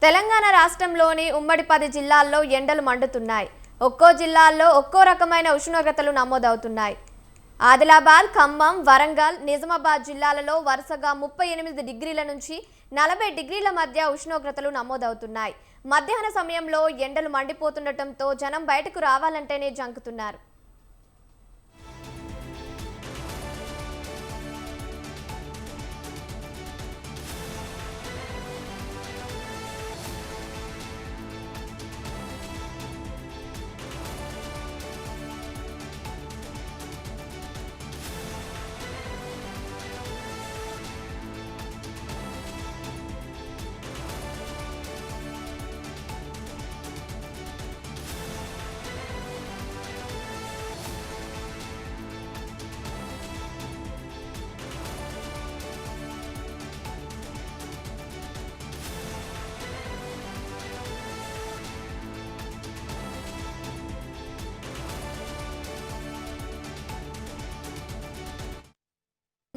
తెలంగాణ రాష్ట్రంలోని ఉమ్మడి 10 జిల్లాల్లో ఎండలు మండుతున్నాయి. ఒక్కో జిల్లాల్లో ఒక్కో రకమైన ఉష్ణోగ్రతలు నమోదవుతున్నాయి. ఆదిలాబాద్, ఖమ్మం, వరంగల్, నిజామాబాద్ జిల్లాలలో వరుసగా 38 డిగ్రీల నుంచి 40 డిగ్రీల మధ్య ఉష్ణోగ్రతలు నమోదవుతున్నాయి. మధ్యాహ్న సమయంలో ఎండలు మండిపోతుండటంతో జనం బయటకు రావాలంటేనే జంకుతున్నారు.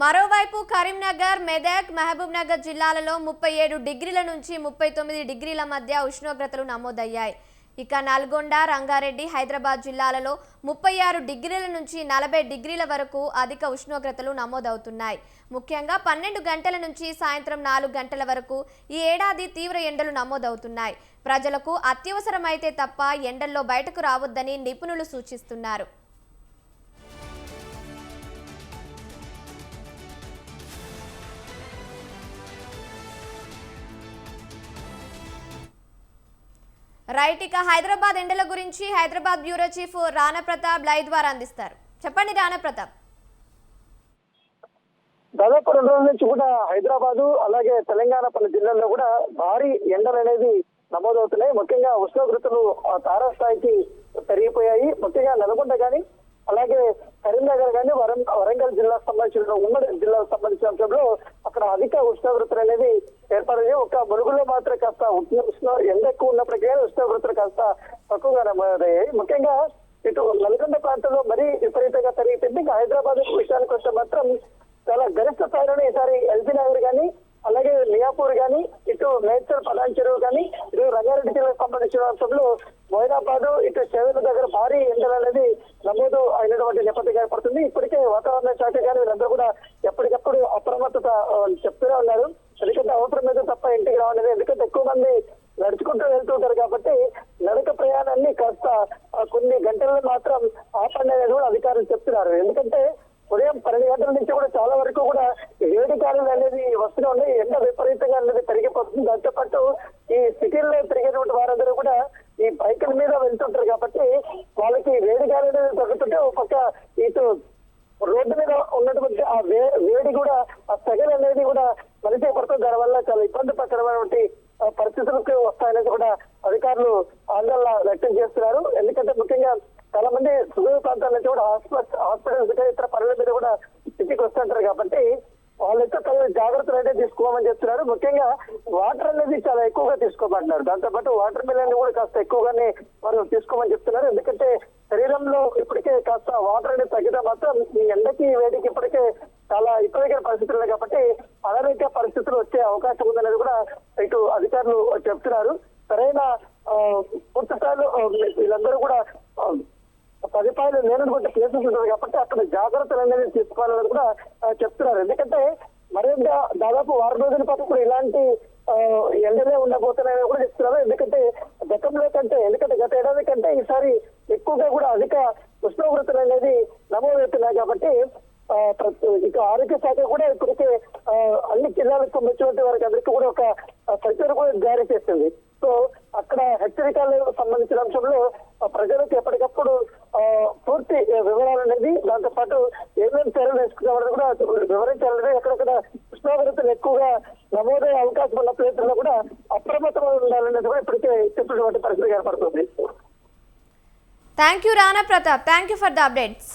మరోవైపు కరీంనగర్, మెదక్, మహబూబ్ నగర్ జిల్లాలలో 37 డిగ్రీల నుంచి 39 డిగ్రీల మధ్య ఉష్ణోగ్రతలు నమోదయ్యాయి. ఇక నల్గొండ, రంగారెడ్డి, హైదరాబాద్ జిల్లాలలో 36 డిగ్రీల నుంచి 40 డిగ్రీల వరకు అధిక ఉష్ణోగ్రతలు నమోదవుతున్నాయి. ముఖ్యంగా 12 గంటల నుంచి సాయంత్రం 4 గంటల వరకు ఈ ఏడాది తీవ్ర ఎండలు నమోదవుతున్నాయి. ప్రజలకు అత్యవసరమైతే తప్ప ఎండల్లో బయటకు రావద్దని నిపుణులు సూచిస్తున్నారు. రైట్, ఇక హైదరాబాద్ ఎండల గురించి Hyderabad bureau chief Rana Pratap live ద్వారా అందిస్తారు. చెప్పండి రాణా ప్రతాప్. దాదాపు 2 రోజుల నుంచి కూడా హైదరాబాద్ అలాగే తెలంగాణ పలు జిల్లాల్లో కూడా భారీ ఎండలు అనేది నమోదవుతున్నాయి. ముఖ్యంగా ఉష్ణోగ్రతలు తారాస్థాయికి పెరిగిపోయాయి. ముఖ్యంగా నల్గొండ కానీ అలాగే కరీంనగర్ కానీ వరంగల్ జిల్లాకు సంబంధించిన ఉమ్మడి జిల్లాకు సంబంధించిన అంశంలో అక్కడ అధిక ఉష్ణోగ్రతలు అనేది ఏర్పడేది. ఒక ములుగులో మాత్రం కాస్త ఎండ ఎక్కువ ఉన్నప్పటికీ ఉష్ణోగ్రతలు కాస్త తక్కువగా నమోదయ్యాయి. ముఖ్యంగా ఇటు నల్గొండ ప్రాంతంలో మరీ విపరీతంగా పెరిగిపోయింది. ఇంకా హైదరాబాద్ విషయానికి వస్తే మాత్రం చాలా గరిష్ట స్థాయిలోనే ఈసారి ఎల్బీ నగర్ కానీ అలాగే మియాపూర్ కానీ ఇటు మేడ్చల్ పలాన్ చెరువు కానీ ఇటు రంగారెడ్డి జిల్లాకు సంబంధించిన అంశంలో మొయినాబాద్ ఇటు చెరువుల దగ్గర భారీ ఎండలు అనేది నమోదు అయినటువంటి నేపథ్యం ఏర్పడుతుంది. ఇప్పటికే వాతావరణ శాఖ కానీ వీళ్ళందరూ కూడా ఎప్పటికప్పుడు అప్రమత్తత చెప్తూనే ఉన్నారు. ఎందుకంటే అవసరం మీద తప్ప ఇంటికి రావలేదు. ఎందుకంటే ఎక్కువ మంది నడుచుకుంటూ వెళ్తుంటారు కాబట్టి నడక ప్రయాణాన్ని కాస్త కొన్ని గంటల్లో మాత్రం ఆపండి అనేది కూడా అధికారులు చెప్తున్నారు. ఎందుకంటే ఉదయం 12 గంటల నుంచి కూడా చాలా వరకు కూడా వేడి గాలులు అనేది వస్తూనే ఉన్నాయి. ఎండ విపరీతంగా అనేది పెరిగిపోతుంది. దాంతో పాటు ఈ సిటీల్లో తిరిగేటువంటి వారందరూ కూడా ఈ బైకుల మీద వెళ్తుంటారు కాబట్టి వాళ్ళకి వేడి గాలి అనేది తగ్గుతుంటే ఒక పక్క ఇటు రోడ్డు మీద ఉన్నటువంటి ఆ వేడి కూడా ఆ సెగలు అనేది కూడా మనిషి పడుతుంది. దానివల్ల చాలా ఇబ్బందికరమైనటువంటి పరిస్థితులకు వస్తాయనేది కూడా అధికారులు ఆందోళన వ్యక్తం చేస్తున్నారు. ఎందుకంటే ముఖ్యంగా చాలా మంది సుదూర ప్రాంతాల నుంచి కూడా హాస్పిటల్స్ ఇతర పనుల మీద కూడా సిటీకి వస్తుంటారు కాబట్టి వాళ్ళైతే తగిన జాగ్రత్తలు అయితే తీసుకోమని చెప్తున్నారు. ముఖ్యంగా వాటర్ అనేది చాలా ఎక్కువగా తీసుకోమంటున్నారు. దాంతోపాటు వాటర్ మిలన్ కూడా కాస్త ఎక్కువగానే వారు తీసుకోమని చెప్తున్నారు. ఎందుకంటే శరీరంలో ఇప్పటికే కాస్త వాటర్ అనేది తగ్గితే మాత్రం ఈ ఎండకి వేడికి ఇప్పటికే చాలా ఇబ్బందికర పరిస్థితులు ఉన్నాయి కాబట్టి అనారోగ్య పరిస్థితులు వచ్చే అవకాశం ఉందనేది కూడా ఇటు అధికారులు చెప్తున్నారు. సరైన పూర్తి స్థాయిలో వీళ్ళందరూ కూడా 10 రూపాయలు లేనటువంటి కేసెస్ ఉంటారు కాబట్టి అక్కడ జాగ్రత్తలు అనేది తీసుకోవాలని కూడా చెప్తున్నారు. ఎందుకంటే మరింత దాదాపు 6 రోజుల పాటు కూడా ఇలాంటి ఎండలే ఉండబోతున్నాయని కూడా చెప్తున్నారు. ఎందుకంటే గత ఏడాది కంటే ఈసారి ఎక్కువగా కూడా అధిక ఉష్ణోగ్రతలు అనేది నమోదవుతున్నాయి కాబట్టి ఇక ఆరోగ్య శాఖ కూడా ఇప్పటికే అన్ని జిల్లాలకు సంబంధించిన వారికి అందరికీ కూడా ఒక సర్క్యులర్ కూడా జారీ చేస్తుంది. సో అక్కడ హెచ్చరికలకు సంబంధించిన అంశంలో ప్రజలకు ఎప్పటికప్పుడు పూర్తి వివరాలు అనేది దాంతో పాటు ఏమేమి చర్యలు తీసుకున్నామని కూడా వివరించాలని ఎక్కడెక్కడ ఉష్ణోగ్రతలు ఎక్కువగా నమోదయ్యే అవకాశం ఉన్న ప్లేసుల్లో కూడా అప్రమత్తంగా ఉండాలనేది కూడా ఇప్పటికే చెప్పినటువంటి పరిస్థితి ఏర్పడుతుంది. Thank you Rana Pratap. Thank you for the updates.